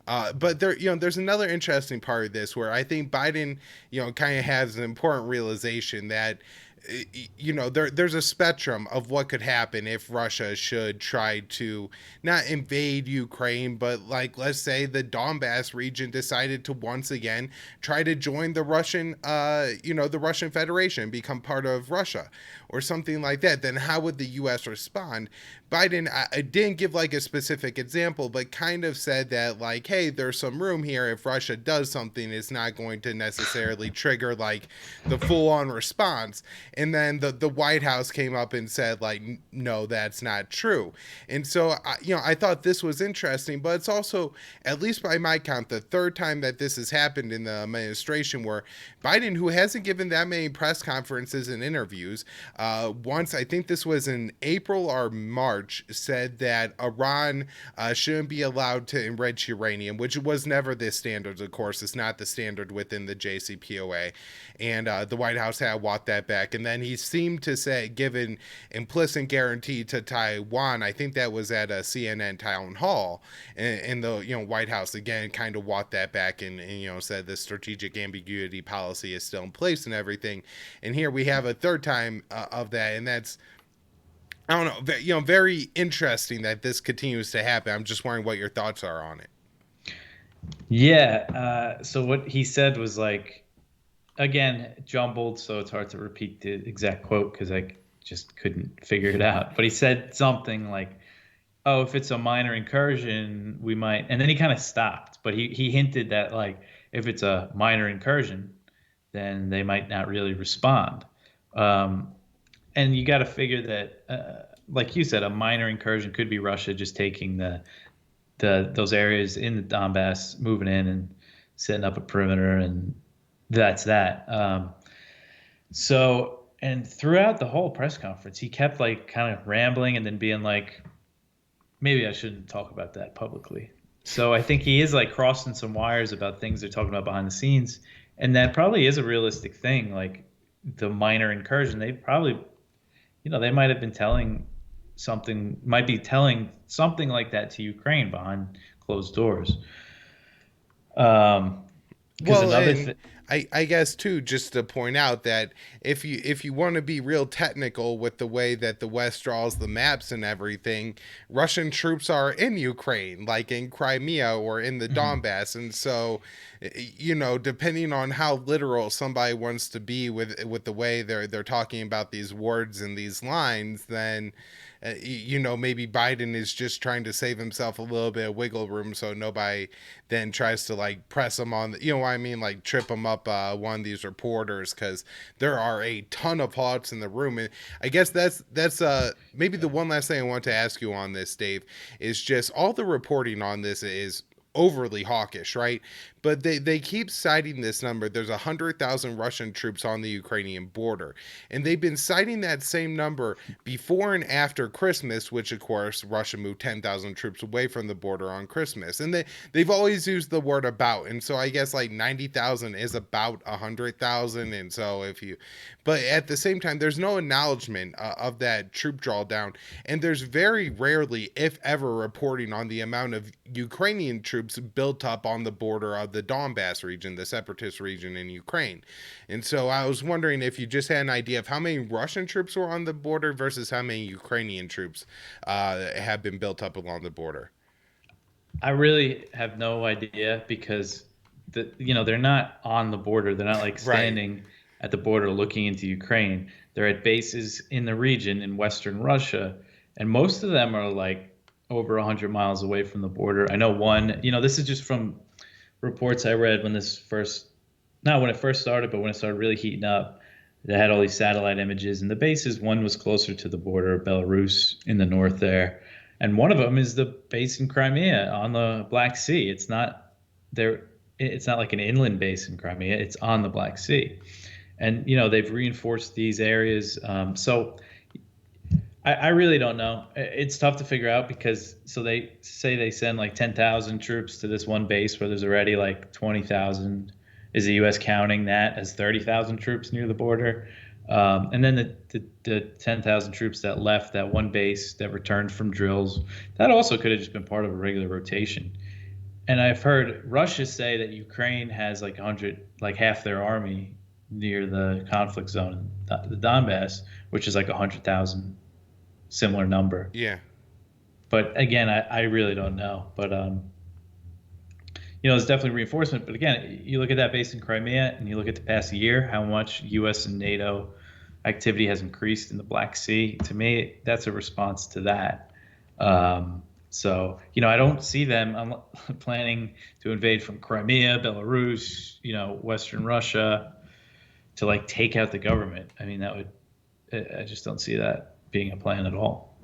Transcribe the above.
But there's another interesting part of this where I think Biden, kind of has an important realization that, there's a spectrum of what could happen if Russia should try to not invade Ukraine, but like let's say the Donbass region decided to once again try to join the Russian, the Russian Federation, become part of Russia, or something like that. Then how would the U.S. respond? Biden didn't give like a specific example, but kind of said that like, hey, there's some room here. If Russia does something, it's not going to necessarily trigger like the full-on response. And then the White House came up and said like, no, that's not true. And so I thought this was interesting, but it's also, at least by my count, the third time that this has happened in the administration where Biden, who hasn't given that many press conferences and interviews, once, I think this was in April or March, said that Iran shouldn't be allowed to enrich uranium, which was never the standard, of course. It's not the standard within the JCPOA. And the White House had walked that back. And then he seemed to say, give an implicit guarantee to Taiwan. I think that was at a CNN town hall. And the White House, again, kind of walked that back and said the strategic ambiguity policy is still in place and everything. And here we have a third time of that. And that's, I don't know, very interesting that this continues to happen. I'm just wondering what your thoughts are on it. Yeah. So what he said was like, again, jumbled, so it's hard to repeat the exact quote because I just couldn't figure it out. But he said something like, "Oh, if it's a minor incursion, we might." And then he kind of stopped, but he hinted that like if it's a minor incursion, then they might not really respond. And you got to figure that, like you said, a minor incursion could be Russia just taking those areas in the Donbass, moving in and setting up a perimeter, and that's that. So, and throughout the whole press conference, he kept like kind of rambling and then being like, maybe I shouldn't talk about that publicly. So I think he is like crossing some wires about things they're talking about behind the scenes. And that probably is a realistic thing. Like the minor incursion, they probably, they might have been telling something like that to Ukraine behind closed doors. Because Well, another and thing, I guess too, just to point out that if you want to be real technical with the way that the West draws the maps and everything, Russian troops are in Ukraine, like in Crimea or in the Donbass, and so depending on how literal somebody wants to be with the way they're talking about these words and these lines, then maybe Biden is just trying to save himself a little bit of wiggle room so nobody then tries to like press him on, what I mean, like trip him up, one of these reporters, because there are a ton of thoughts in the room. And I guess that's maybe the one last thing I want to ask you on this, Dave, is just all the reporting on this is overly hawkish, right? But they keep citing this number. There's 100,000 Russian troops on the Ukrainian border. And they've been citing that same number before and after Christmas, which of course Russia moved 10,000 troops away from the border on Christmas. And they've always used the word about. And so I guess like 90,000 is about 100,000. And so but at the same time, there's no acknowledgement of that troop drawdown. And there's very rarely, if ever, reporting on the amount of Ukrainian troops built up on the border of the Donbass region, the separatist region in Ukraine. And so I was wondering if you just had an idea of how many Russian troops were on the border versus how many Ukrainian troops have been built up along the border. I really have no idea because they're not on the border. They're not like Right. standing at the border looking into Ukraine. They're at bases in the region in Western Russia, and most of them are like over 100 miles away from the border. I know one, this is just from reports I read when this first, not when it first started, but when it started really heating up. They had all these satellite images, and the bases, one was closer to the border, Belarus in the north there. And one of them is the base in Crimea on the Black Sea. It's not there. It's not like an inland base in Crimea. It's on the Black Sea. And, they've reinforced these areas. So I really don't know. It's tough to figure out because so they say they send like 10,000 troops to this one base where there's already like 20,000. Is the U.S. counting that as 30,000 troops near the border? And then the 10,000 troops that left that one base that returned from drills, that also could have just been part of a regular rotation. And I've heard Russia say that Ukraine has like 100, like half their army near the conflict zone, the Donbass, which is like 100,000, similar number. Yeah. But again, I really don't know. But it's definitely reinforcement. But again, you look at that base in Crimea, and you look at the past year, how much U.S. and NATO activity has increased in the Black Sea. To me, that's a response to that. So, I don't see them planning to invade from Crimea, Belarus, Western Russia to like take out the government. I mean, I just don't see that being a plan at all.